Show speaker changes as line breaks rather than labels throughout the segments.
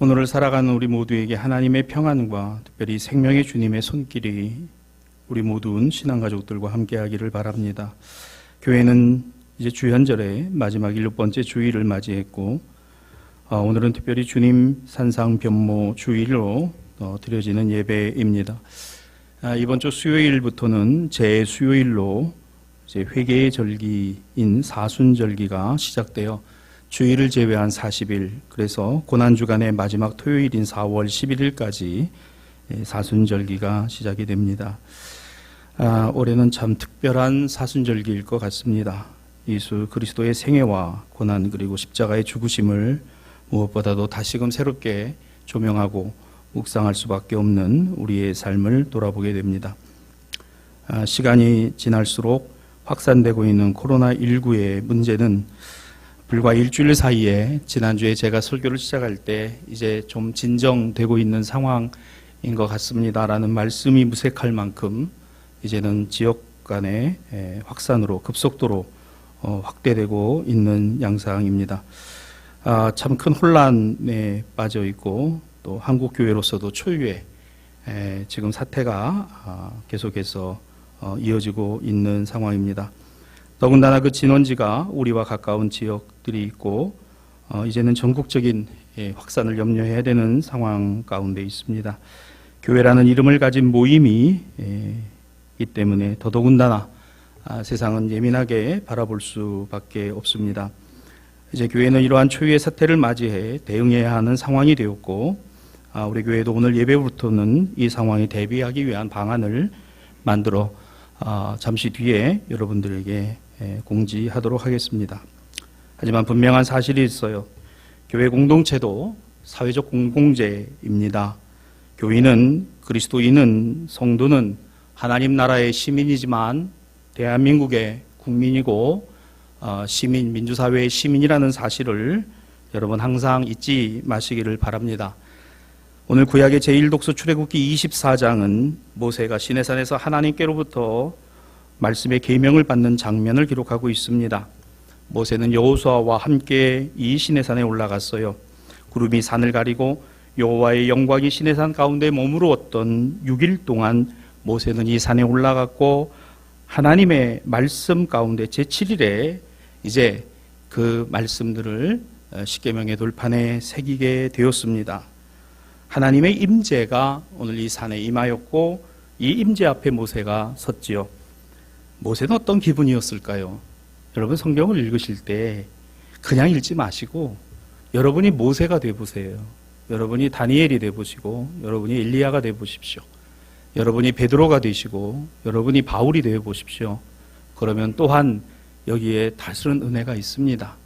오늘을 살아가는 우리 모두에게 하나님의 평안과 특별히 생명의 주님의 손길이 우리 모든 신앙가족들과 함께하기를 바랍니다. 교회는 이제 주현절의 마지막 7번째 주일을 맞이했고 오늘은 특별히 주님 산상 변모 주일로 드려지는 예배입니다. 이번 주 수요일부터는 제수요일로 이제 회개의 절기인 사순절기가 시작되어 주일을 제외한 40일, 그래서 고난주간의 마지막 토요일인 4월 11일까지 사순절기가 시작이 됩니다. 올해는 참 특별한 사순절기일 것 같습니다. 예수 그리스도의 생애와 고난 그리고 십자가의 죽으심을 무엇보다도 다시금 새롭게 조명하고 묵상할 수밖에 없는 우리의 삶을 돌아보게 됩니다. 시간이 지날수록 확산되고 있는 코로나19의 문제는 불과 일주일 사이에 지난주에 제가 설교를 시작할 때 이제 좀 진정되고 있는 상황인 것 같습니다라는 말씀이 무색할 만큼 이제는 지역 간의 확산으로 급속도로 확대되고 있는 양상입니다. 참 큰 혼란에 빠져 있고 또 한국 교회로서도 초유의 지금 사태가 계속해서 이어지고 있는 상황입니다. 더군다나 그 진원지가 우리와 가까운 지역들이 있고 이제는 전국적인 확산을 염려해야 되는 상황 가운데 있습니다. 교회라는 이름을 가진 모임이 있기 때문에 더더군다나 세상은 예민하게 바라볼 수밖에 없습니다. 이제 교회는 이러한 초유의 사태를 맞이해 대응해야 하는 상황이 되었고 우리 교회도 오늘 예배부터는 이 상황에 대비하기 위한 방안을 만들어 잠시 뒤에 여러분들에게 공지하도록 하겠습니다. 하지만 분명한 사실이 있어요. 교회 공동체도 사회적 공동체입니다. 교인은, 그리스도인은, 성도는 하나님 나라의 시민이지만 대한민국의 국민이고 시민, 민주사회의 시민이라는 사실을 여러분 항상 잊지 마시기를 바랍니다. 오늘 구약의 제1독서 출애굽기 24장은 모세가 시내산에서 하나님께로부터 말씀의 계명을 받는 장면을 기록하고 있습니다. 모세는 여호수아와 함께 이 시내산에 올라갔어요. 구름이 산을 가리고 여호와의 영광이 시내산 가운데 머무르었던 6일 동안 모세는 이 산에 올라갔고 하나님의 말씀 가운데 제7일에 이제 그 말씀들을 십계명의 돌판에 새기게 되었습니다. 하나님의 임재가 오늘 이 산에 임하였고 이 임재 앞에 모세가 섰지요. 모세는 어떤 기분이었을까요? 여러분 성경을 읽으실 때 그냥 읽지 마시고 여러분이 모세가 되어보세요. 여러분이 다니엘이 되어보시고 여러분이 엘리야가 되어보십시오. 여러분이 베드로가 되시고 여러분이 바울이 되어보십시오. 그러면 또한 여기에 다스른 은혜가 있습니다.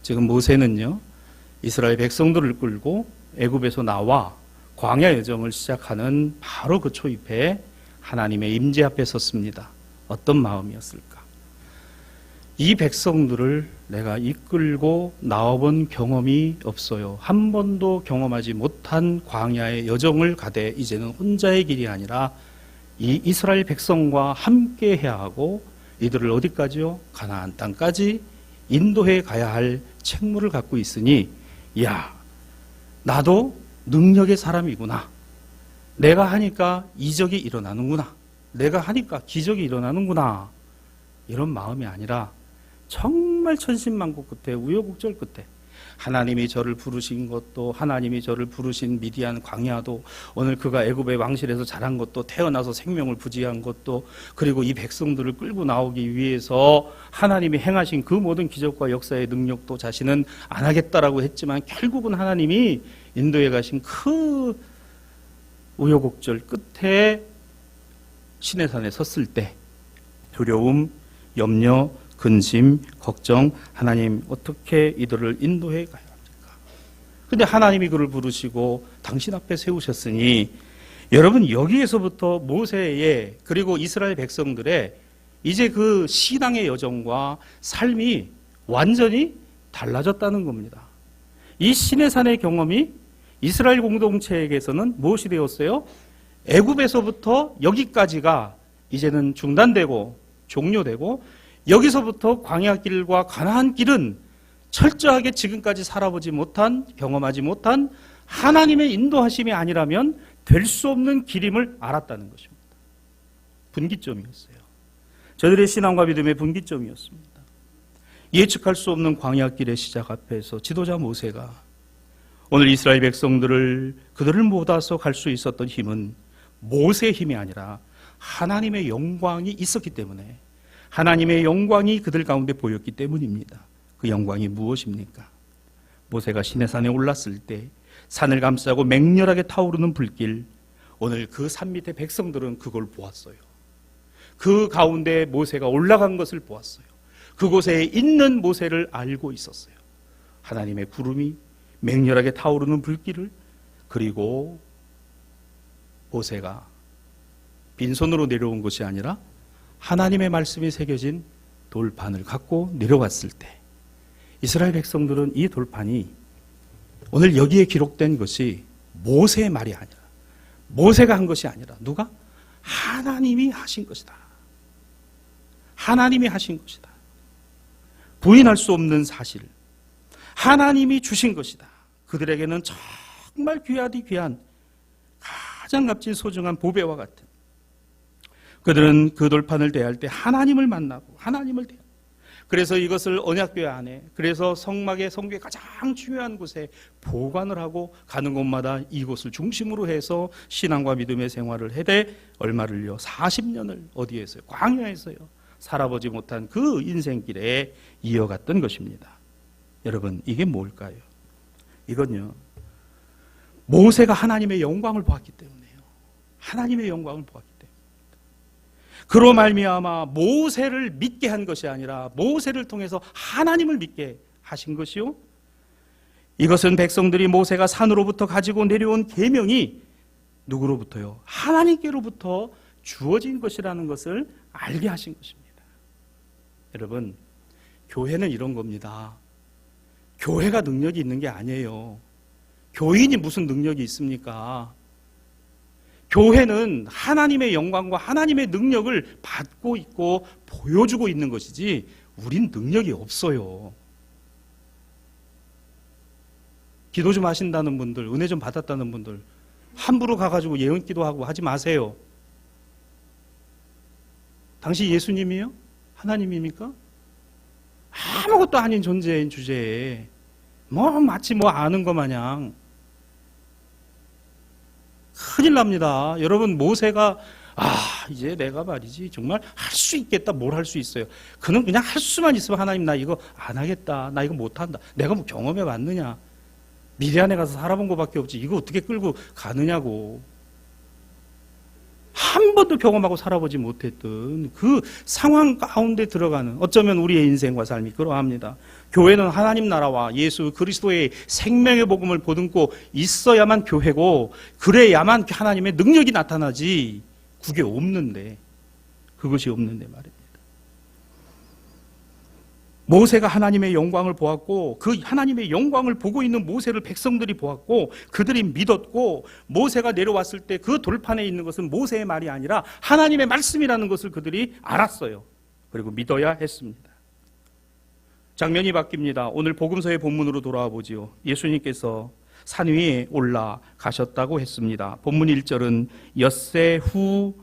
지금 모세는요 이스라엘 백성들을 끌고 애굽에서 나와 광야 여정을 시작하는 바로 그 초입에 하나님의 임재 앞에 섰습니다. 어떤 마음이었을까? 이 백성들을 내가 이끌고 나와본 경험이 없어요. 한 번도 경험하지 못한 광야의 여정을 가되 이제는 혼자의 길이 아니라 이 이스라엘 백성과 함께 해야 하고 이들을 어디까지요? 가나안 땅까지 인도해 가야 할 책무를 갖고 있으니 야, 나도 능력의 사람이구나. 내가 하니까 이적이 일어나는구나. 내가 하니까 기적이 일어나는구나. 이런 마음이 아니라 정말 천신만고 끝에 우여곡절 끝에 하나님이 저를 부르신 것도 하나님이 저를 부르신 미디안 광야도 오늘 그가 애굽의 왕실에서 자란 것도 태어나서 생명을 부지한 것도 그리고 이 백성들을 끌고 나오기 위해서 하나님이 행하신 그 모든 기적과 역사의 능력도 자신은 안 하겠다라고 했지만 결국은 하나님이 인도에 가신 그 우여곡절 끝에 시내산에 섰을 때 두려움, 염려, 근심, 걱정, 하나님 어떻게 이들을 인도해 가야 합니까? 근데 하나님이 그를 부르시고 당신 앞에 세우셨으니 여러분 여기에서부터 모세의 그리고 이스라엘 백성들의 이제 그 신앙의 여정과 삶이 완전히 달라졌다는 겁니다. 이 시내산의 경험이 이스라엘 공동체에게서는 무엇이 되었어요? 애굽에서부터 여기까지가 이제는 중단되고 종료되고 여기서부터 광야길과 가나안 길은 철저하게 지금까지 살아보지 못한 경험하지 못한 하나님의 인도하심이 아니라면 될 수 없는 길임을 알았다는 것입니다. 분기점이었어요. 저들의 신앙과 믿음의 분기점이었습니다. 예측할 수 없는 광야길의 시작 앞에서 지도자 모세가 오늘 이스라엘 백성들을 그들을 모아서 갈 수 있었던 힘은 모세의 힘이 아니라 하나님의 영광이 있었기 때문에, 하나님의 영광이 그들 가운데 보였기 때문입니다. 그 영광이 무엇입니까? 모세가 시내산에 올랐을 때 산을 감싸고 맹렬하게 타오르는 불길, 오늘 그 산 밑에 백성들은 그걸 보았어요. 그 가운데 모세가 올라간 것을 보았어요. 그곳에 있는 모세를 알고 있었어요. 하나님의 구름이 맹렬하게 타오르는 불길을, 그리고 모세가 빈손으로 내려온 것이 아니라 하나님의 말씀이 새겨진 돌판을 갖고 내려왔을 때, 이스라엘 백성들은 이 돌판이 오늘 여기에 기록된 것이 모세의 말이 아니라, 모세가 한 것이 아니라 누가? 하나님이 하신 것이다. 하나님이 하신 것이다. 부인할 수 없는 사실, 하나님이 주신 것이다. 그들에게는 정말 귀하디 귀한, 가장 값진 소중한 보배와 같은, 그들은 그 돌판을 대할 때 하나님을 만나고 하나님을 대하고, 그래서 이것을 언약궤 안에, 그래서 성막의 성궤 가장 중요한 곳에 보관을 하고 가는 곳마다 이곳을 중심으로 해서 신앙과 믿음의 생활을 해대 얼마를요? 40년을 어디에서요? 광야에서요. 살아보지 못한 그 인생길에 이어갔던 것입니다. 여러분, 이게 뭘까요? 이건요, 모세가 하나님의 영광을 보았기 때문에요. 하나님의 영광을 보았기 때문에. 그로 말미암아 모세를 믿게 한 것이 아니라 모세를 통해서 하나님을 믿게 하신 것이요, 이것은 백성들이 모세가 산으로부터 가지고 내려온 계명이 누구로부터요? 하나님께로부터 주어진 것이라는 것을 알게 하신 것입니다. 여러분, 교회는 이런 겁니다. 교회가 능력이 있는 게 아니에요. 교인이 무슨 능력이 있습니까? 교회는 하나님의 영광과 하나님의 능력을 받고 있고 보여주고 있는 것이지 우린 능력이 없어요. 기도 좀 하신다는 분들, 은혜 좀 받았다는 분들 함부로 가가지고 예언 기도하고 하지 마세요. 당신 예수님이요? 하나님입니까? 아무것도 아닌 존재인 주제에 마치 아는 것 마냥. 큰일 납니다. 여러분, 모세가 이제 내가 말이지 정말 할 수 있겠다. 뭘 할 수 있어요? 그는 그냥 할 수만 있으면 하나님 나 이거 안 하겠다. 나 이거 못한다. 내가 뭐 경험해 봤느냐? 미디안에 가서 살아본 것밖에 없지. 이거 어떻게 끌고 가느냐고. 한 번도 경험하고 살아보지 못했던 그 상황 가운데 들어가는, 어쩌면 우리의 인생과 삶이 그러합니다. 교회는 하나님 나라와 예수 그리스도의 생명의 복음을 보듬고 있어야만 교회고, 그래야만 하나님의 능력이 나타나지, 그게 없는데, 그것이 없는데 말입니다. 모세가 하나님의 영광을 보았고, 그 하나님의 영광을 보고 있는 모세를 백성들이 보았고, 그들이 믿었고, 모세가 내려왔을 때 그 돌판에 있는 것은 모세의 말이 아니라 하나님의 말씀이라는 것을 그들이 알았어요. 그리고 믿어야 했습니다. 장면이 바뀝니다. 오늘 복음서의 본문으로 돌아와 보지요. 예수님께서 산 위에 올라가셨다고 했습니다. 본문 1절은 엿새 후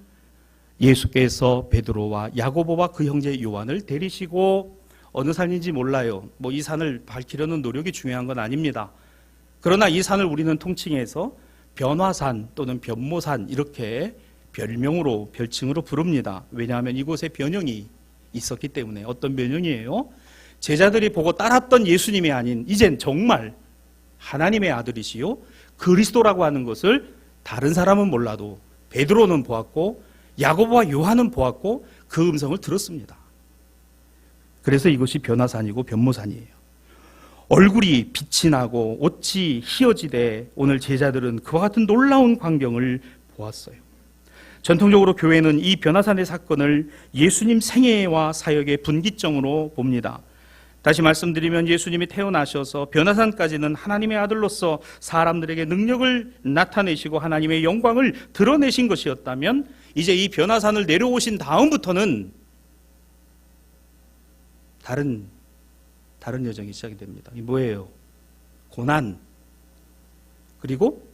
예수께서 베드로와 야고보와 그 형제 요한을 데리시고, 어느 산인지 몰라요. 이 산을 밝히려는 노력이 중요한 건 아닙니다. 그러나 이 산을 우리는 통칭해서 변화산 또는 변모산, 이렇게 별명으로, 별칭으로 부릅니다. 왜냐하면 이곳에 변형이 있었기 때문에. 어떤 변형이에요? 제자들이 보고 따랐던 예수님이 아닌, 이젠 정말 하나님의 아들이시요 그리스도라고 하는 것을 다른 사람은 몰라도 베드로는 보았고 야고보와 요한은 보았고 그 음성을 들었습니다. 그래서 이것이 변화산이고 변모산이에요. 얼굴이 빛이 나고 옷이 희어지되 오늘 제자들은 그와 같은 놀라운 광경을 보았어요. 전통적으로 교회는 이 변화산의 사건을 예수님 생애와 사역의 분기점으로 봅니다. 다시 말씀드리면 예수님이 태어나셔서 변화산까지는 하나님의 아들로서 사람들에게 능력을 나타내시고 하나님의 영광을 드러내신 것이었다면, 이제 이 변화산을 내려오신 다음부터는 다른 여정이 시작이 됩니다. 이 뭐예요? 고난, 그리고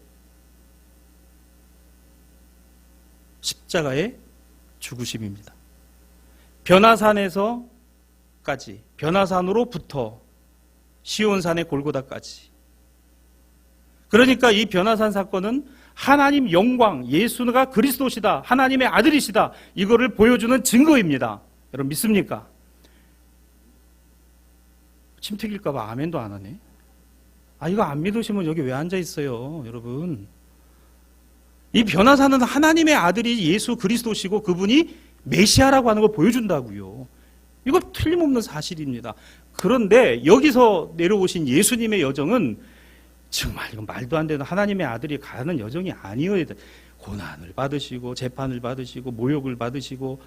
십자가의 죽으심입니다. 변화산에서까지, 변화산으로부터 시온산의 골고다까지. 그러니까 이 변화산 사건은 하나님 영광, 예수가 그리스도시다, 하나님의 아들이시다, 이거를 보여주는 증거입니다. 여러분 믿습니까? 침 튀길까봐 아멘도 안 하네. 이거 안 믿으시면 여기 왜 앉아 있어요, 여러분? 이 변화산은 하나님의 아들이 예수 그리스도시고 그분이 메시아라고 하는 걸 보여준다고요. 이거 틀림없는 사실입니다. 그런데 여기서 내려오신 예수님의 여정은 정말 이건 말도 안 되는 하나님의 아들이 가는 여정이 아니어야 돼. 고난을 받으시고 재판을 받으시고 모욕을 받으시고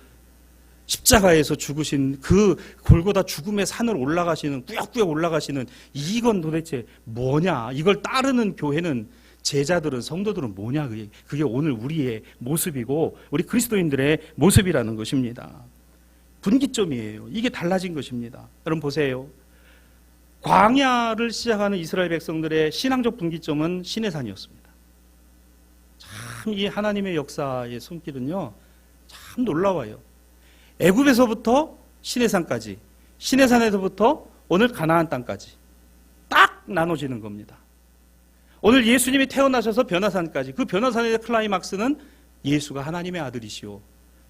십자가에서 죽으신 그 골고다 죽음의 산을 올라가시는, 꾸역꾸역 올라가시는, 이건 도대체 뭐냐? 이걸 따르는 교회는, 제자들은, 성도들은 뭐냐? 그게 오늘 우리의 모습이고 우리 그리스도인들의 모습이라는 것입니다. 분기점이에요. 이게 달라진 것입니다. 여러분 보세요. 광야를 시작하는 이스라엘 백성들의 신앙적 분기점은 시내산이었습니다. 참 이 하나님의 역사의 손길은요, 참 놀라워요. 애굽에서부터 시내산까지, 시내산에서부터 오늘 가나안 땅까지 딱 나눠지는 겁니다. 오늘 예수님이 태어나셔서 변화산까지, 그 변화산의 클라이막스는 예수가 하나님의 아들이시오,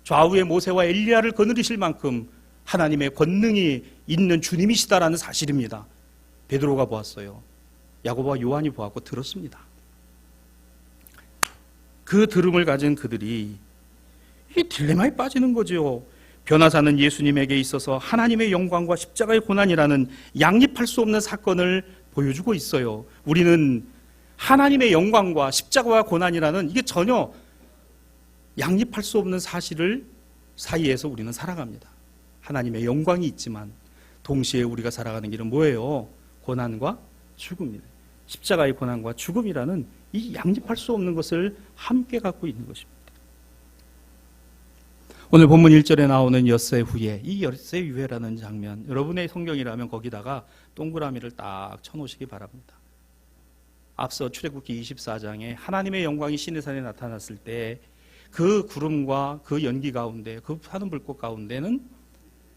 좌우에 모세와 엘리야를 거느리실 만큼 하나님의 권능이 있는 주님이시다라는 사실입니다. 베드로가 보았어요. 야고보와 요한이 보았고 들었습니다. 그 들음을 가진 그들이 이 딜레마에 빠지는 거죠. 변화산은 예수님에게 있어서 하나님의 영광과 십자가의 고난이라는 양립할 수 없는 사건을 보여주고 있어요. 우리는 하나님의 영광과 십자가와 고난이라는 이게 전혀 양립할 수 없는 사실을 사이에서 우리는 살아갑니다. 하나님의 영광이 있지만 동시에 우리가 살아가는 길은 뭐예요? 고난과 죽음이에요. 십자가의 고난과 죽음이라는 이 양립할 수 없는 것을 함께 갖고 있는 것입니다. 오늘 본문 1절에 나오는 엿새 후에, 이 엿새 유해라는 장면, 여러분의 성경이라면 거기다가 동그라미를 딱 쳐놓으시기 바랍니다. 앞서 출애굽기 24장에 하나님의 영광이 시내산에 나타났을 때 그 구름과 그 연기 가운데, 그 타는 불꽃 가운데는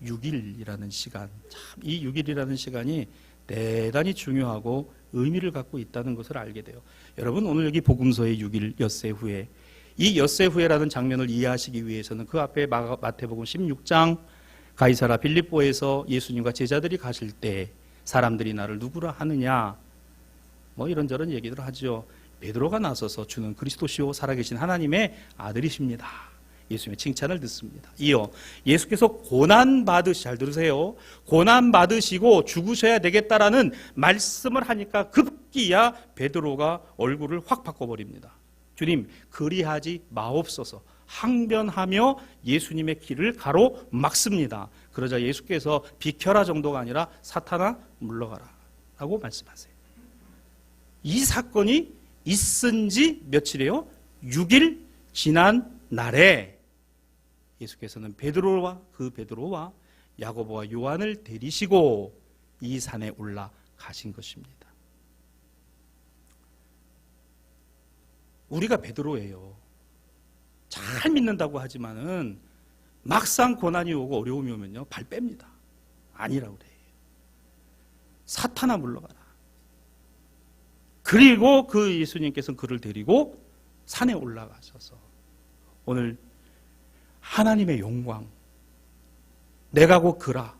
6일이라는 시간, 참 이 6일이라는 시간이 대단히 중요하고 의미를 갖고 있다는 것을 알게 돼요. 여러분 오늘 여기 복음서의 6일 엿새 후에, 이 엿새 후에라는 장면을 이해하시기 위해서는 그 앞에 마태복음 16장 가이사라 빌립보에서 예수님과 제자들이 가실 때 사람들이 나를 누구라 하느냐, 뭐 이런저런 얘기들 하죠. 베드로가 나서서 주는 그리스도시요 살아계신 하나님의 아들이십니다. 예수님의 칭찬을 듣습니다. 이어 예수께서 잘 들으세요. 고난 받으시고 죽으셔야 되겠다라는 말씀을 하니까 급기야 베드로가 얼굴을 확 바꿔버립니다. 주님, 그리하지 마옵소서. 항변하며 예수님의 길을 가로막습니다. 그러자 예수께서 비켜라 정도가 아니라 사탄아 물러가라 라고 말씀하세요. 이 사건이 있은 지 며칠이에요? 6일 지난 날에 예수께서는 베드로와 야고보와 요한을 데리시고 이 산에 올라가신 것입니다. 우리가 베드로예요. 잘 믿는다고 하지만은 막상 고난이 오고 어려움이 오면요 발 뺍니다. 아니라고 그래요. 사탄아 물러가라. 그리고 그 예수님께서는 그를 데리고 산에 올라가셔서 오늘 하나님의 영광, 내가 곧 그라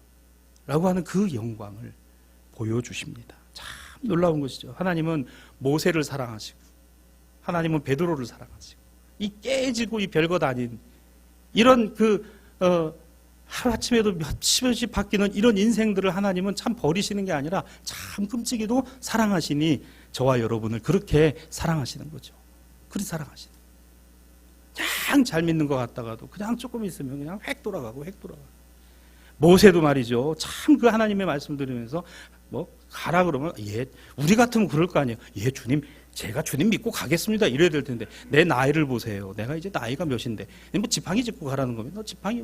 라고 하는 그 영광을 보여주십니다. 참 놀라운 것이죠. 하나님은 모세를 사랑하시고 하나님은 베드로를 사랑하시고 이 깨지고 이 별것 아닌 이런 하루아침에도 몇십씩 바뀌는 이런 인생들을 하나님은 참 버리시는 게 아니라 참 끔찍이도 사랑하시니 저와 여러분을 그렇게 사랑하시는 거죠. 그렇게 사랑하시는 거예요. 그냥 잘 믿는 것 같다가도 그냥 조금 있으면 그냥 획 돌아가고 모세도 말이죠. 참 그 하나님의 말씀 들으면서 뭐 가라 그러면 우리 같으면 그럴 거 아니에요. 주님, 제가 주님 믿고 가겠습니다. 이래야 될 텐데 내 나이를 보세요. 내가 이제 나이가 몇인데 뭐 지팡이 짚고 가라는 거면 너 지팡이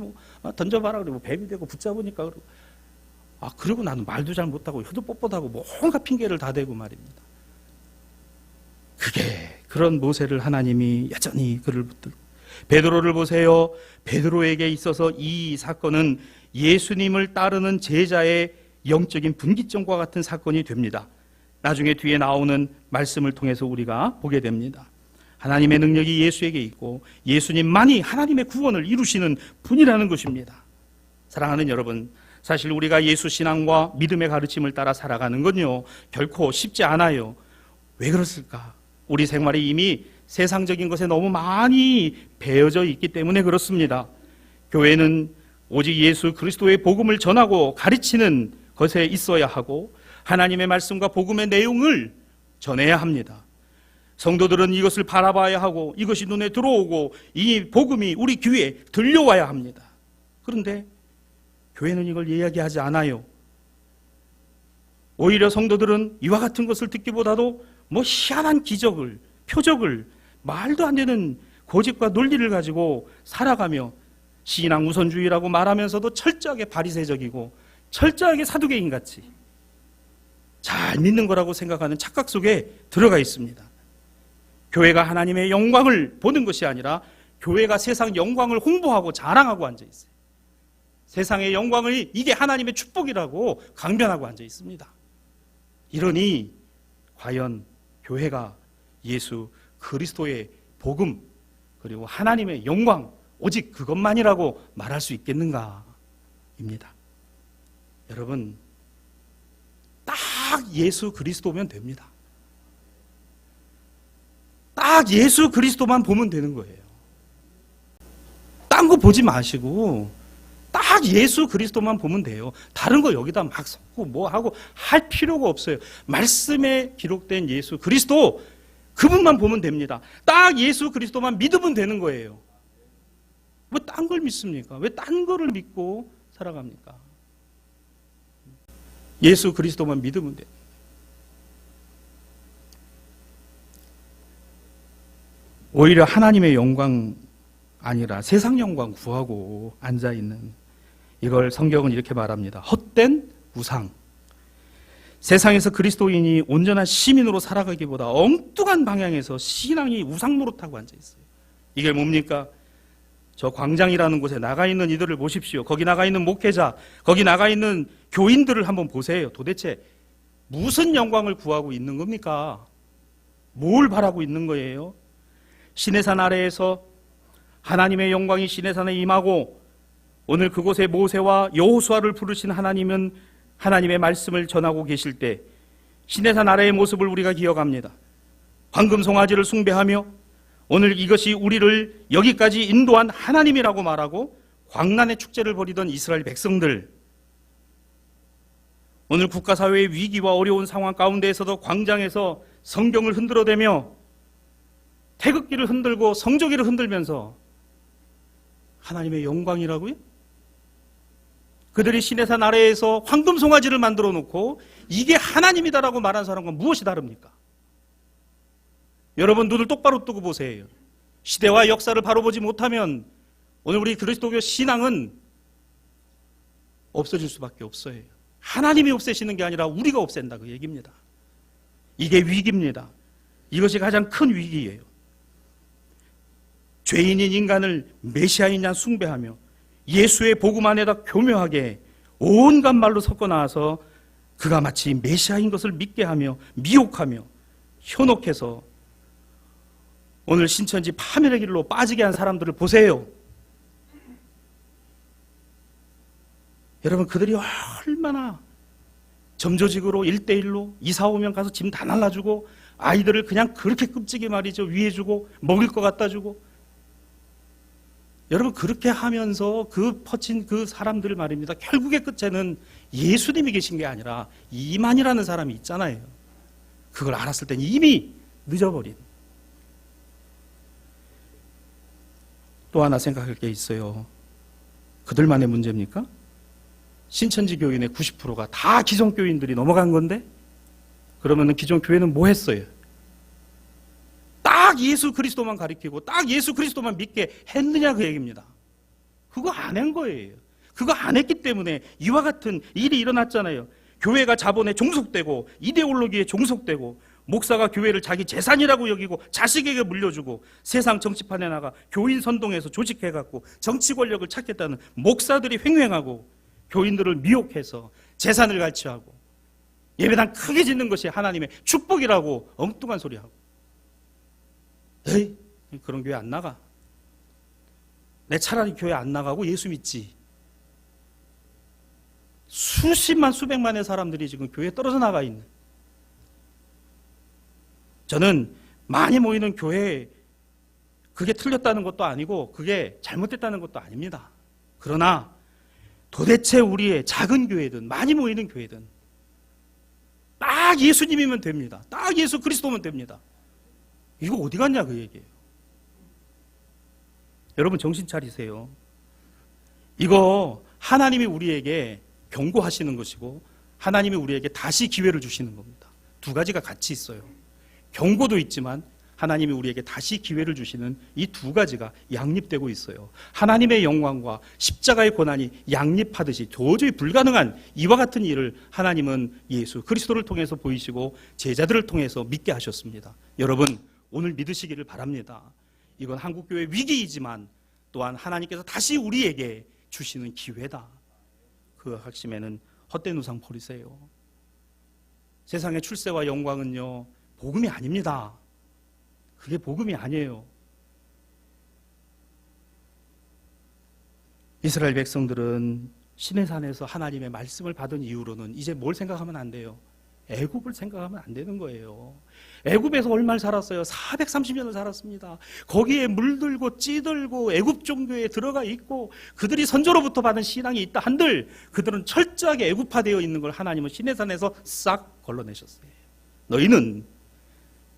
던져봐라 그러고 뱀이 되고 붙잡으니까 그러고 그리고 나는 말도 잘 못하고 혀도 뻣뻣하고 뭐 온갖 핑계를 다 대고 말입니다. 그런 모세를 하나님이 여전히 그를 붙들고, 베드로를 보세요. 베드로에게 있어서 이 사건은 예수님을 따르는 제자의 영적인 분기점과 같은 사건이 됩니다. 나중에 뒤에 나오는 말씀을 통해서 우리가 보게 됩니다. 하나님의 능력이 예수에게 있고 예수님만이 하나님의 구원을 이루시는 분이라는 것입니다. 사랑하는 여러분, 사실 우리가 예수 신앙과 믿음의 가르침을 따라 살아가는 건요, 결코 쉽지 않아요. 왜 그렇을까? 우리 생활이 이미 세상적인 것에 너무 많이 배어져 있기 때문에 그렇습니다. 교회는 오직 예수 그리스도의 복음을 전하고 가르치는 것에 있어야 하고 하나님의 말씀과 복음의 내용을 전해야 합니다. 성도들은 이것을 바라봐야 하고 이것이 눈에 들어오고 이 복음이 우리 귀에 들려와야 합니다. 그런데 교회는 이걸 이야기하지 않아요. 오히려 성도들은 이와 같은 것을 듣기보다도 희한한 기적을, 표적을, 말도 안 되는 고집과 논리를 가지고 살아가며 신앙 우선주의라고 말하면서도 철저하게 바리새적이고 철저하게 사두개인같이 잘 믿는 거라고 생각하는 착각 속에 들어가 있습니다. 교회가 하나님의 영광을 보는 것이 아니라 교회가 세상 영광을 홍보하고 자랑하고 앉아 있어요. 세상의 영광을 이게 하나님의 축복이라고 강변하고 앉아 있습니다. 이러니 과연 교회가 예수 그리스도의 복음 그리고 하나님의 영광 오직 그것만이라고 말할 수 있겠는가 입니다. 여러분, 딱 예수 그리스도면 됩니다. 딱 예수 그리스도만 보면 되는 거예요. 딴 거 보지 마시고 딱 예수 그리스도만 보면 돼요. 다른 거 여기다 막 섞고 뭐 하고 할 필요가 없어요. 말씀에 기록된 예수 그리스도 그분만 보면 됩니다. 딱 예수 그리스도만 믿으면 되는 거예요. 왜 딴 걸 믿습니까? 왜 딴 거를 믿고 살아갑니까? 예수 그리스도만 믿으면 돼요. 오히려 하나님의 영광 아니라 세상 영광 구하고 앉아있는, 이걸 성경은 이렇게 말합니다. 헛된 우상. 세상에서 그리스도인이 온전한 시민으로 살아가기보다 엉뚱한 방향에서 신앙이 우상 노릇하고 앉아있어요. 이게 뭡니까? 저 광장이라는 곳에 나가 있는 이들을 보십시오. 거기 나가 있는 목회자, 거기 나가 있는 교인들을 한번 보세요. 도대체 무슨 영광을 구하고 있는 겁니까? 뭘 바라고 있는 거예요? 시내산 아래에서 하나님의 영광이 시내산에 임하고 오늘 그곳에 모세와 여호수아를 부르신 하나님은 하나님의 말씀을 전하고 계실 때 시내산 아래의 모습을 우리가 기억합니다. 황금 송아지를 숭배하며 오늘 이것이 우리를 여기까지 인도한 하나님이라고 말하고 광란의 축제를 벌이던 이스라엘 백성들, 오늘 국가사회의 위기와 어려운 상황 가운데에서도 광장에서 성경을 흔들어대며 태극기를 흔들고 성조기를 흔들면서 하나님의 영광이라고요? 그들이 시내산 아래에서 황금 송아지를 만들어 놓고 이게 하나님이다라고 말한 사람과 무엇이 다릅니까? 여러분 눈을 똑바로 뜨고 보세요. 시대와 역사를 바로 보지 못하면 오늘 우리 그리스도교 신앙은 없어질 수밖에 없어요. 하나님이 없애시는 게 아니라 우리가 없앤다 그 얘기입니다. 이게 위기입니다. 이것이 가장 큰 위기예요. 죄인인 인간을 메시아인 양 숭배하며 예수의 복음 안에다 교묘하게 온갖 말로 섞어 나와서 그가 마치 메시아인 것을 믿게 하며 미혹하며 현혹해서 오늘 신천지 파멸의 길로 빠지게 한 사람들을 보세요. 여러분 그들이 얼마나 점조직으로 1대1로 이사 오면 가서 짐 다 날라주고 아이들을 그냥 그렇게 끔찍이 말이죠 위해주고 먹을 거 갖다 주고, 여러분 그렇게 하면서 그 퍼친 그 사람들 말입니다. 결국의 끝에는 예수님이 계신 게 아니라 이만이라는 사람이 있잖아요. 그걸 알았을 땐 이미 늦어버린. 또 하나 생각할 게 있어요. 그들만의 문제입니까? 신천지 교인의 90%가 다 기존 교인들이 넘어간 건데, 그러면 기존 교회는 뭐 했어요? 딱 예수 그리스도만 가리키고 딱 예수 그리스도만 믿게 했느냐 그 얘기입니다. 그거 안 한 거예요. 그거 안 했기 때문에 이와 같은 일이 일어났잖아요. 교회가 자본에 종속되고 이데올로기에 종속되고 목사가 교회를 자기 재산이라고 여기고 자식에게 물려주고 세상 정치판에 나가 교인 선동해서 조직해갖고 정치 권력을 찾겠다는 목사들이 횡행하고 교인들을 미혹해서 재산을 갈취하고 예배당 크게 짓는 것이 하나님의 축복이라고 엉뚱한 소리하고, 에이, 그런 교회 안 나가. 내 차라리 교회 안 나가고 예수 믿지. 수십만 수백만의 사람들이 지금 교회에 떨어져 나가 있는, 저는 많이 모이는 교회 그게 틀렸다는 것도 아니고 그게 잘못됐다는 것도 아닙니다. 그러나 도대체 우리의 작은 교회든 많이 모이는 교회든 딱 예수님이면 됩니다. 딱 예수 그리스도면 됩니다. 이거 어디 갔냐 그 얘기예요. 여러분 정신 차리세요. 이거 하나님이 우리에게 경고하시는 것이고 하나님이 우리에게 다시 기회를 주시는 겁니다. 두 가지가 같이 있어요. 경고도 있지만 하나님이 우리에게 다시 기회를 주시는 이 두 가지가 양립되고 있어요. 하나님의 영광과 십자가의 고난이 양립하듯이 도저히 불가능한 이와 같은 일을 하나님은 예수 그리스도를 통해서 보이시고 제자들을 통해서 믿게 하셨습니다. 여러분 오늘 믿으시기를 바랍니다. 이건 한국교회 위기이지만 또한 하나님께서 다시 우리에게 주시는 기회다. 그 핵심에는 헛된 우상 버리세요. 세상의 출세와 영광은요 복음이 아닙니다. 그게 복음이 아니에요. 이스라엘 백성들은 시내산에서 하나님의 말씀을 받은 이후로는 이제 뭘 생각하면 안 돼요? 애굽을 생각하면 안 되는 거예요. 애굽에서 얼마를 살았어요? 430년을 살았습니다. 거기에 물들고 찌들고 애굽 종교에 들어가 있고 그들이 선조로부터 받은 신앙이 있다 한들 그들은 철저하게 애굽화되어 있는 걸 하나님은 시내산에서 싹 걸러내셨어요. 너희는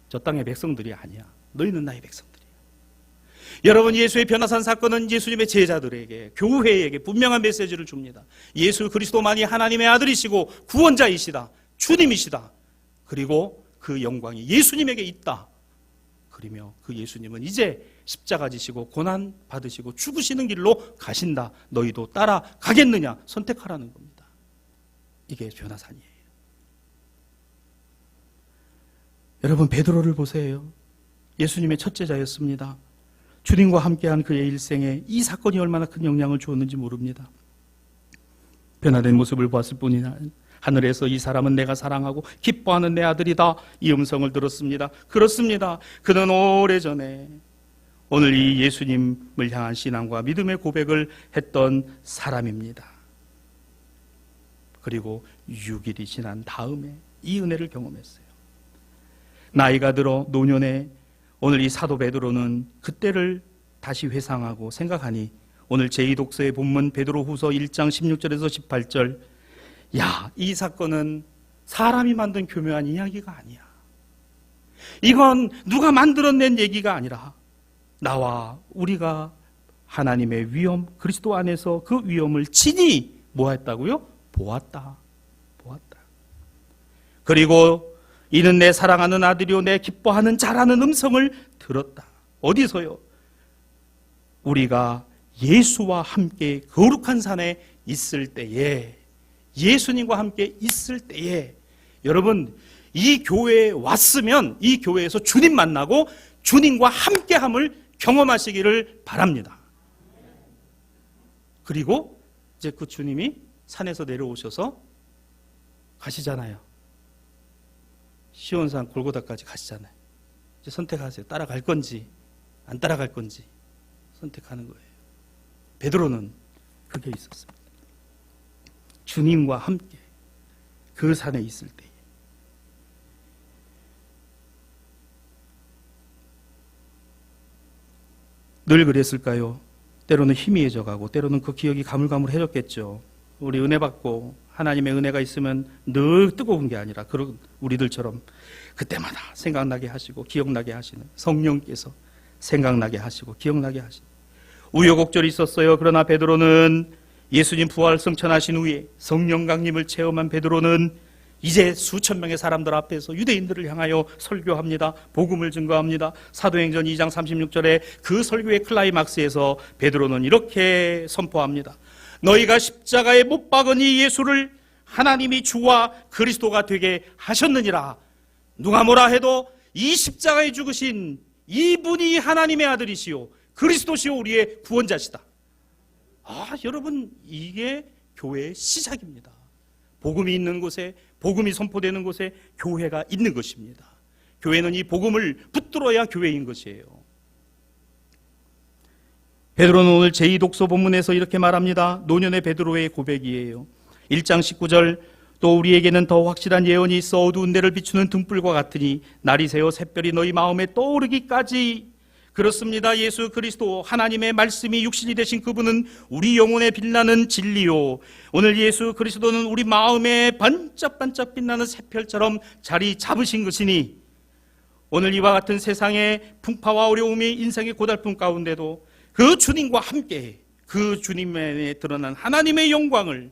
저 땅의 백성들이 아니야. 너희는 나의 백성들이야. 여러분 예수의 변화산 사건은 예수님의 제자들에게 교회에게 분명한 메시지를 줍니다. 예수 그리스도만이 하나님의 아들이시고 구원자이시다. 주님이시다. 그리고 그 영광이 예수님에게 있다. 그러며 그 예수님은 이제 십자가 지시고 고난 받으시고 죽으시는 길로 가신다. 너희도 따라가겠느냐? 선택하라는 겁니다. 이게 변화산이에요. 여러분 베드로를 보세요. 예수님의 첫 제자였습니다. 주님과 함께한 그의 일생에 이 사건이 얼마나 큰 영향을 주었는지 모릅니다. 변화된 모습을 보았을 뿐이나 하늘에서 이 사람은 내가 사랑하고 기뻐하는 내 아들이다. 이 음성을 들었습니다. 그렇습니다. 그는 오래전에 오늘 이 예수님을 향한 신앙과 믿음의 고백을 했던 사람입니다. 그리고 6일이 지난 다음에 이 은혜를 경험했어요. 나이가 들어 노년에 오늘 이 사도 베드로는 그때를 다시 회상하고 생각하니 오늘 제2독서의 본문 베드로후서 1장 16절에서 18절 야, 이 사건은 사람이 만든 교묘한 이야기가 아니야. 이건 누가 만들어낸 얘기가 아니라 나와 우리가 하나님의 위엄, 그리스도 안에서 그 위엄을 친히 뭐했다고요? 보았다. 그리고 이는 내 사랑하는 아들이요 내 기뻐하는 자라는 음성을 들었다. 어디서요? 우리가 예수와 함께 거룩한 산에 있을 때에, 예수님과 함께 있을 때에, 여러분 이 교회에 왔으면 이 교회에서 주님 만나고 주님과 함께함을 경험하시기를 바랍니다. 그리고 이제 그 주님이 산에서 내려오셔서 가시잖아요. 시온산 골고다까지 가시잖아요. 이제 선택하세요. 따라갈 건지 안 따라갈 건지 선택하는 거예요. 베드로는 그게 있었습니다. 주님과 함께 그 산에 있을 때에 늘 그랬을까요? 때로는 희미해져가고 때로는 그 기억이 가물가물해졌겠죠. 우리 은혜 받고 하나님의 은혜가 있으면 늘 뜨거운 게 아니라 그런 우리들처럼 그때마다 생각나게 하시고 기억나게 하시는 성령께서 생각나게 하시고 기억나게 하시는 우여곡절이 있었어요. 그러나 베드로는 예수님 부활 승천하신 후에 성령 강림을 체험한 베드로는 이제 수천 명의 사람들 앞에서 유대인들을 향하여 설교합니다. 복음을 증거합니다. 사도행전 2장 36절에 그 설교의 클라이막스에서 베드로는 이렇게 선포합니다. 너희가 십자가에 못 박은 이 예수를 하나님이 주와 그리스도가 되게 하셨느니라. 누가 뭐라 해도 이 십자가에 죽으신 이분이 하나님의 아들이시오, 그리스도시오, 우리의 구원자시다. 여러분, 이게 교회의 시작입니다. 복음이 있는 곳에, 복음이 선포되는 곳에 교회가 있는 것입니다. 교회는 이 복음을 붙들어야 교회인 것이에요. 베드로는 오늘 제2독서 본문에서 이렇게 말합니다. 노년의 베드로의 고백이에요. 1장 19절, 또 우리에게는 더 확실한 예언이 있어 어두운 데를 비추는 등불과 같으니 날이 새어 샛별이 너희 마음에 떠오르기까지. 그렇습니다. 예수 그리스도 하나님의 말씀이 육신이 되신 그분은 우리 영혼에 빛나는 진리요, 오늘 예수 그리스도는 우리 마음에 반짝반짝 빛나는 샛별처럼 자리 잡으신 것이니, 오늘 이와 같은 세상의 풍파와 어려움이 인생의 고달픔 가운데도 그 주님과 함께 그 주님에 드러난 하나님의 영광을,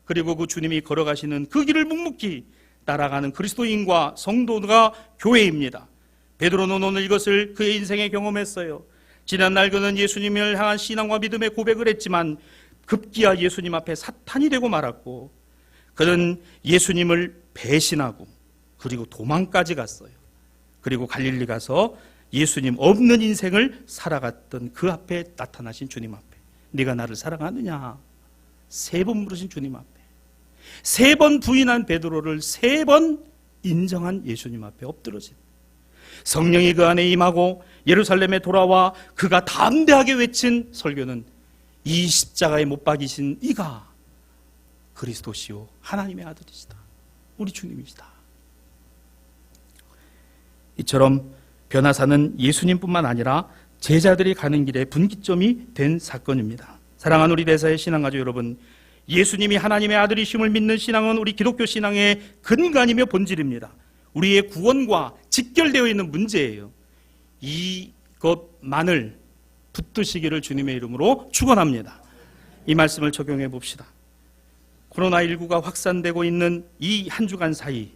그리고 그 주님이 걸어가시는 그 길을 묵묵히 따라가는 그리스도인과 성도가 교회입니다. 베드로는 오늘 이것을 그의 인생에 경험했어요. 지난날 그는 예수님을 향한 신앙과 믿음의 고백을 했지만 급기야 예수님 앞에 사탄이 되고 말았고, 그는 예수님을 배신하고 그리고 도망까지 갔어요. 그리고 갈릴리 가서 예수님 없는 인생을 살아갔던 그 앞에 나타나신 주님 앞에, 네가 나를 사랑하느냐 3번 물으신 주님 앞에, 3번 부인한 베드로를 3번 인정한 예수님 앞에 엎드러진, 성령이 그 안에 임하고 예루살렘에 돌아와 그가 담대하게 외친 설교는 이 십자가에 못 박이신 이가 그리스도시요 하나님의 아들이시다, 우리 주님이시다. 이처럼 변화사는 예수님뿐만 아니라 제자들이 가는 길에 분기점이 된 사건입니다. 사랑하는 우리 대사의 신앙가족 여러분, 예수님이 하나님의 아들이심을 믿는 신앙은 우리 기독교 신앙의 근간이며 본질입니다. 우리의 구원과 직결되어 있는 문제예요. 이것만을 붙드시기를 주님의 이름으로 축원합니다. 이 말씀을 적용해 봅시다. 코로나19가 확산되고 있는 이 한 주간 사이,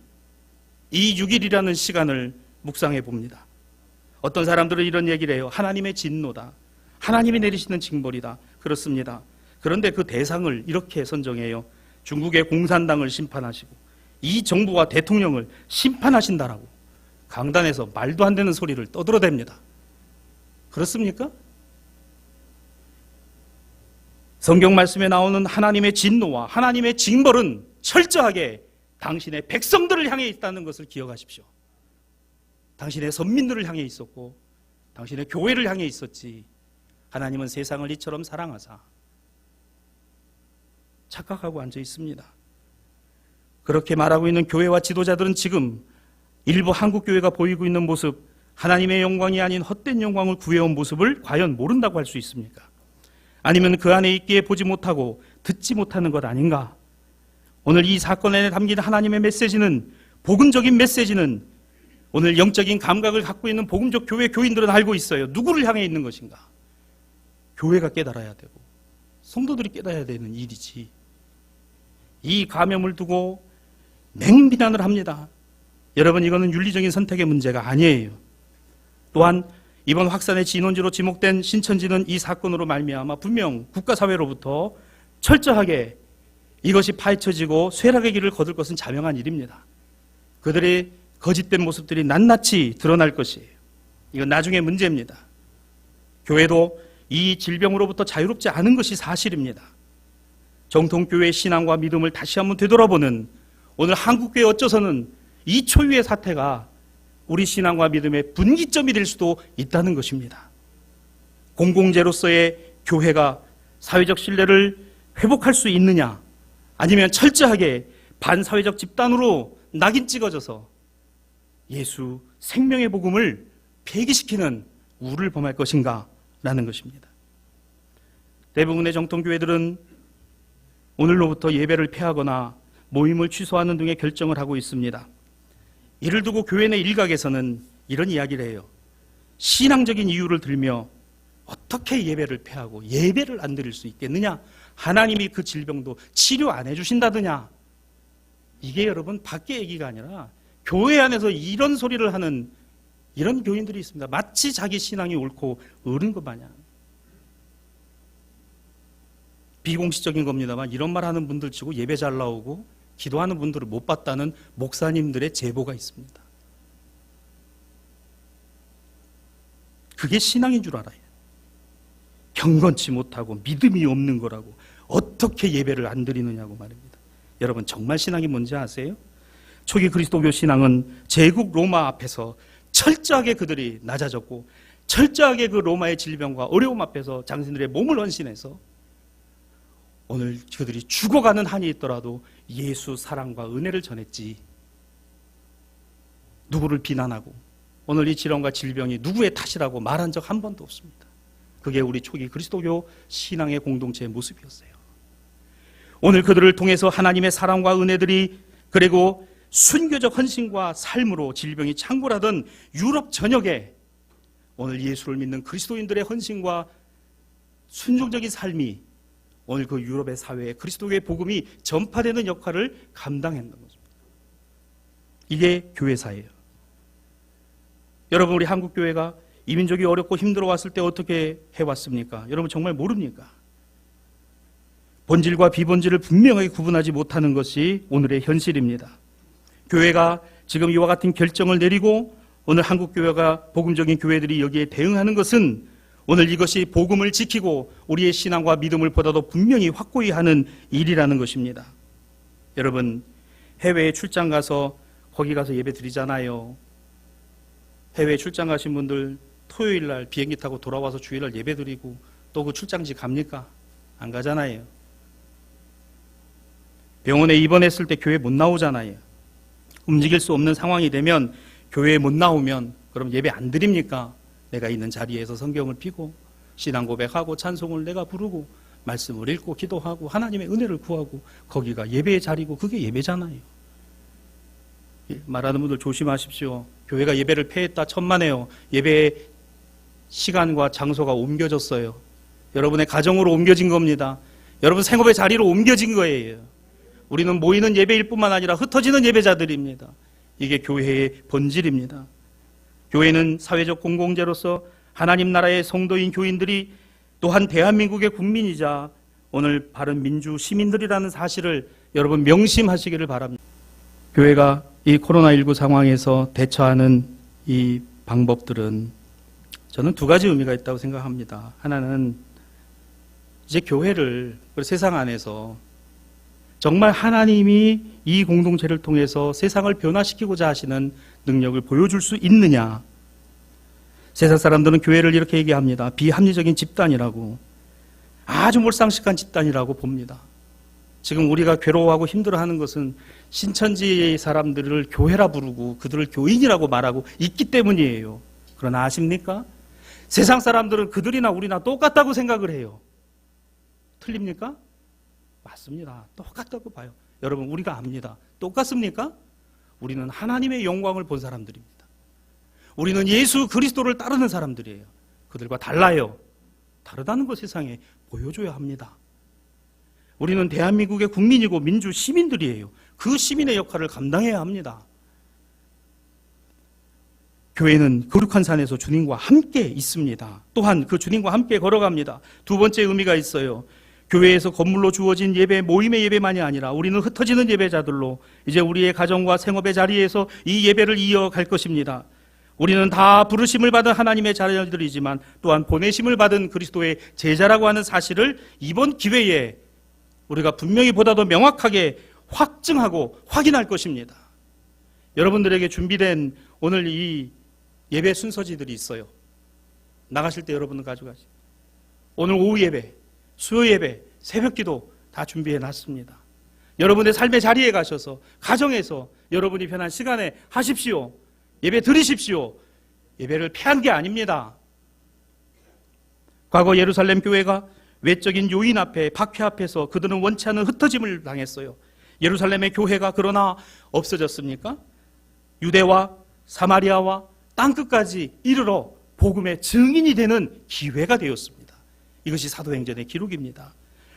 이 6일이라는 시간을 묵상해 봅니다. 어떤 사람들은 이런 얘기를 해요. 하나님의 진노다, 하나님이 내리시는 징벌이다. 그렇습니다. 그런데 그 대상을 이렇게 선정해요. 중국의 공산당을 심판하시고 이 정부와 대통령을 심판하신다라고 강단에서 말도 안 되는 소리를 떠들어댑니다. 그렇습니까? 성경 말씀에 나오는 하나님의 진노와 하나님의 징벌은 철저하게 당신의 백성들을 향해 있다는 것을 기억하십시오. 당신의 선민들을 향해 있었고 당신의 교회를 향해 있었지, 하나님은 세상을 이처럼 사랑하사 착각하고 앉아 있습니다. 그렇게 말하고 있는 교회와 지도자들은 지금 일부 한국 교회가 보이고 있는 모습, 하나님의 영광이 아닌 헛된 영광을 구해온 모습을 과연 모른다고 할 수 있습니까? 아니면 그 안에 있기에 보지 못하고 듣지 못하는 것 아닌가? 오늘 이 사건에 담긴 하나님의 메시지는, 복음적인 메시지는 오늘 영적인 감각을 갖고 있는 복음적 교회 교인들은 알고 있어요. 누구를 향해 있는 것인가? 교회가 깨달아야 되고 성도들이 깨달아야 되는 일이지, 이 감염을 두고 맹비난을 합니다. 여러분, 이거는 윤리적인 선택의 문제가 아니에요. 또한 이번 확산의 진원지로 지목된 신천지는 이 사건으로 말미암아 분명 국가사회로부터 철저하게 이것이 파헤쳐지고 쇠락의 길을 거둘 것은 자명한 일입니다. 그들의 거짓된 모습들이 낱낱이 드러날 것이에요. 이건 나중에 문제입니다. 교회도 이 질병으로부터 자유롭지 않은 것이 사실입니다. 정통교회의 신앙과 믿음을 다시 한번 되돌아보는 오늘 한국교회 어쩌서는 이 초유의 사태가 우리 신앙과 믿음의 분기점이 될 수도 있다는 것입니다. 공공재로서의 교회가 사회적 신뢰를 회복할 수 있느냐, 아니면 철저하게 반사회적 집단으로 낙인 찍어져서 예수 생명의 복음을 폐기시키는 우를 범할 것인가 라는 것입니다. 대부분의 정통교회들은 오늘로부터 예배를 폐하거나 모임을 취소하는 등의 결정을 하고 있습니다. 이를 두고 교회 내 일각에서는 이런 이야기를 해요. 신앙적인 이유를 들며 어떻게 예배를 폐하고 예배를 안 드릴 수 있겠느냐? 하나님이 그 질병도 치료 안 해주신다더냐? 이게 여러분 밖의 얘기가 아니라 교회 안에서 이런 소리를 하는 이런 교인들이 있습니다. 마치 자기 신앙이 옳고 옳은 것 마냥. 비공식적인 겁니다만 이런 말 하는 분들 치고 예배 잘 나오고 기도하는 분들을 못 봤다는 목사님들의 제보가 있습니다. 그게 신앙인 줄 알아요. 경건치 못하고 믿음이 없는 거라고 어떻게 예배를 안 드리느냐고 말입니다. 여러분 정말 신앙이 뭔지 아세요? 초기 그리스도교 신앙은 제국 로마 앞에서 철저하게 그들이 낮아졌고 철저하게 그 로마의 질병과 어려움 앞에서 당신들의 몸을 헌신해서 오늘 그들이 죽어가는 한이 있더라도 예수 사랑과 은혜를 전했지, 누구를 비난하고 오늘 이 질환과 질병이 누구의 탓이라고 말한 적 한 번도 없습니다. 그게 우리 초기 그리스도교 신앙의 공동체의 모습이었어요. 오늘 그들을 통해서 하나님의 사랑과 은혜들이, 그리고 순교적 헌신과 삶으로 질병이 창궐하던 유럽 전역에 오늘 예수를 믿는 그리스도인들의 헌신과 순종적인 삶이 오늘 그 유럽의 사회에 그리스도의 복음이 전파되는 역할을 감당했는 것입니다. 이게 교회사예요. 여러분, 우리 한국교회가 이민족이 어렵고 힘들어왔을 때 어떻게 해왔습니까? 여러분 정말 모릅니까? 본질과 비본질을 분명하게 구분하지 못하는 것이 오늘의 현실입니다. 교회가 지금 이와 같은 결정을 내리고 오늘 한국교회가 복음적인 교회들이 여기에 대응하는 것은 오늘 이것이 복음을 지키고 우리의 신앙과 믿음을 보다도 분명히 확고히 하는 일이라는 것입니다. 여러분, 해외에 출장 가서 거기 가서 예배 드리잖아요. 해외에 출장 가신 분들 토요일 날 비행기 타고 돌아와서 주일 날 예배 드리고 또 그 출장지 갑니까? 안 가잖아요. 병원에 입원했을 때 교회 못 나오잖아요. 움직일 수 없는 상황이 되면 교회에 못 나오면 그럼 예배 안 드립니까? 내가 있는 자리에서 성경을 펴고 신앙 고백하고 찬송을 내가 부르고 말씀을 읽고 기도하고 하나님의 은혜를 구하고 거기가 예배의 자리고 그게 예배잖아요. 말하는 분들 조심하십시오. 교회가 예배를 폐했다 천만에요. 예배의 시간과 장소가 옮겨졌어요. 여러분의 가정으로 옮겨진 겁니다. 여러분 생업의 자리로 옮겨진 거예요. 우리는 모이는 예배일 뿐만 아니라 흩어지는 예배자들입니다. 이게 교회의 본질입니다. 교회는 사회적 공공재로서 하나님 나라의 성도인 교인들이 또한 대한민국의 국민이자 오늘 바른 민주 시민들이라는 사실을 여러분 명심하시기를 바랍니다. 교회가 이 코로나19 상황에서 대처하는 이 방법들은 저는 두 가지 의미가 있다고 생각합니다. 하나는 이제 교회를 세상 안에서 정말 하나님이 이 공동체를 통해서 세상을 변화시키고자 하시는 능력을 보여줄 수 있느냐. 세상 사람들은 교회를 이렇게 얘기합니다. 비합리적인 집단이라고, 아주 몰상식한 집단이라고 봅니다. 지금 우리가 괴로워하고 힘들어하는 것은 신천지 사람들을 교회라 부르고 그들을 교인이라고 말하고 있기 때문이에요. 그러나 아십니까? 세상 사람들은 그들이나 우리나 똑같다고 생각을 해요. 틀립니까? 맞습니다. 똑같다고 봐요. 여러분, 우리가 압니다. 똑같습니까? 우리는 하나님의 영광을 본 사람들입니다. 우리는 예수 그리스도를 따르는 사람들이에요. 그들과 달라요. 다르다는 것 세상에 보여줘야 합니다. 우리는 대한민국의 국민이고 민주 시민들이에요. 그 시민의 역할을 감당해야 합니다. 교회는 거룩한 산에서 주님과 함께 있습니다. 또한 그 주님과 함께 걸어갑니다. 두 번째 의미가 있어요. 교회에서 건물로 주어진 예배, 모임의 예배만이 아니라 우리는 흩어지는 예배자들로 이제 우리의 가정과 생업의 자리에서 이 예배를 이어갈 것입니다. 우리는 다 부르심을 받은 하나님의 자녀들이지만 또한 보내심을 받은 그리스도의 제자라고 하는 사실을 이번 기회에 우리가 분명히 보다 더 명확하게 확증하고 확인할 것입니다. 여러분들에게 준비된 오늘 이 예배 순서지들이 있어요. 나가실 때 여러분은 가져가세요. 오늘 오후 예배, 수요 예배, 새벽 기도 다 준비해 놨습니다. 여러분의 삶의 자리에 가셔서 가정에서 여러분이 편한 시간에 하십시오. 예배 드리십시오. 예배를 폐한 게 아닙니다. 과거 예루살렘 교회가 외적인 요인 앞에, 박해 앞에서 그들은 원치 않은 흩어짐을 당했어요. 예루살렘의 교회가 그러나 없어졌습니까? 유대와 사마리아와 땅끝까지 이르러 복음의 증인이 되는 기회가 되었습니다. 이것이 사도행전의 기록입니다.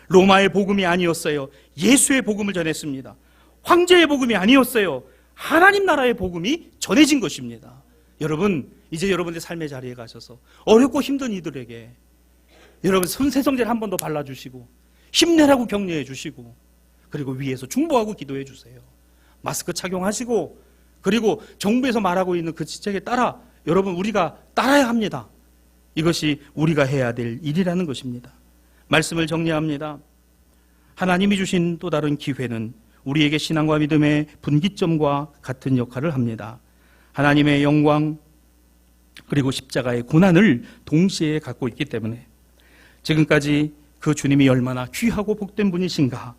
로마의 복음이 아니었어요. 예수의 복음을 전했습니다. 황제의 복음이 아니었어요. 하나님 나라의 복음이 전해진 것입니다. 여러분, 이제 여러분의 삶의 자리에 가셔서 어렵고 힘든 이들에게 여러분 손세정제를 한 번 더 발라주시고 힘내라고 격려해 주시고 그리고 위에서 중보하고 기도해 주세요. 마스크 착용하시고 그리고 정부에서 말하고 있는 그 지책에 따라 여러분 우리가 따라야 합니다. 이것이 우리가 해야 될 일이라는 것입니다. 말씀을 정리합니다. 하나님이 주신 또 다른 기회는 우리에게 신앙과 믿음의 분기점과 같은 역할을 합니다. 하나님의 영광 그리고 십자가의 고난을 동시에 갖고 있기 때문에 지금까지 그 주님이 얼마나 귀하고 복된 분이신가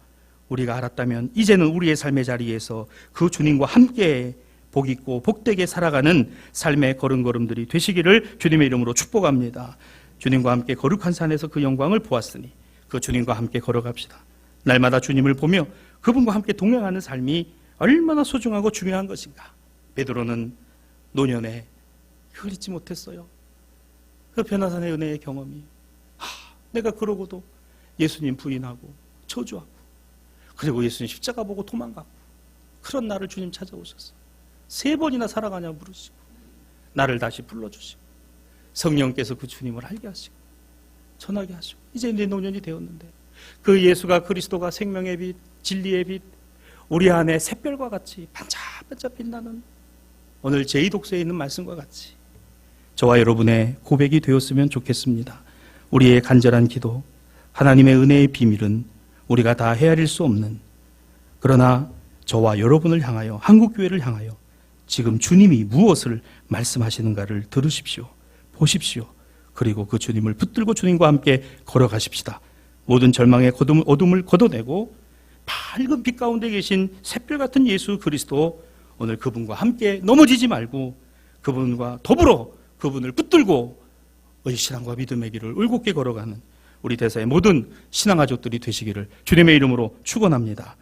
우리가 알았다면 이제는 우리의 삶의 자리에서 그 주님과 함께 복 있고 복되게 살아가는 삶의 걸음걸음들이 되시기를 주님의 이름으로 축복합니다. 주님과 함께 거룩한 산에서 그 영광을 보았으니 그 주님과 함께 걸어갑시다. 날마다 주님을 보며 그분과 함께 동행하는 삶이 얼마나 소중하고 중요한 것인가. 베드로는 노년에 그걸 잊지 못했어요. 그 변화산의 은혜의 경험이 내가 그러고도 예수님 부인하고 저주하고 그리고 예수님 십자가 보고 도망가고 그런 나를 주님 찾아오셨어. 3번이나 살아가냐 물으시고 나를 다시 불러주시고 성령께서 그 주님을 알게 하시고 전하게 하시고 이제 내 노년이 되었는데 그 예수가 그리스도가 생명의 빛 진리의 빛 우리 안에 샛별과 같이 반짝반짝 빛나는 오늘 제2독서에 있는 말씀과 같이 저와 여러분의 고백이 되었으면 좋겠습니다. 우리의 간절한 기도 하나님의 은혜의 비밀은 우리가 다 헤아릴 수 없는 그러나 저와 여러분을 향하여 한국교회를 향하여 지금 주님이 무엇을 말씀하시는가를 들으십시오. 보십시오. 그리고 그 주님을 붙들고 주님과 함께 걸어가십시다. 모든 절망의 어둠을 걷어내고 밝은 빛 가운데 계신 샛별 같은 예수 그리스도 오늘 그분과 함께 넘어지지 말고 그분과 더불어 그분을 붙들고 신앙과 믿음의 길을 울곧게 걸어가는 우리 대사의 모든 신앙가족들이 되시기를 주님의 이름으로 축원합니다.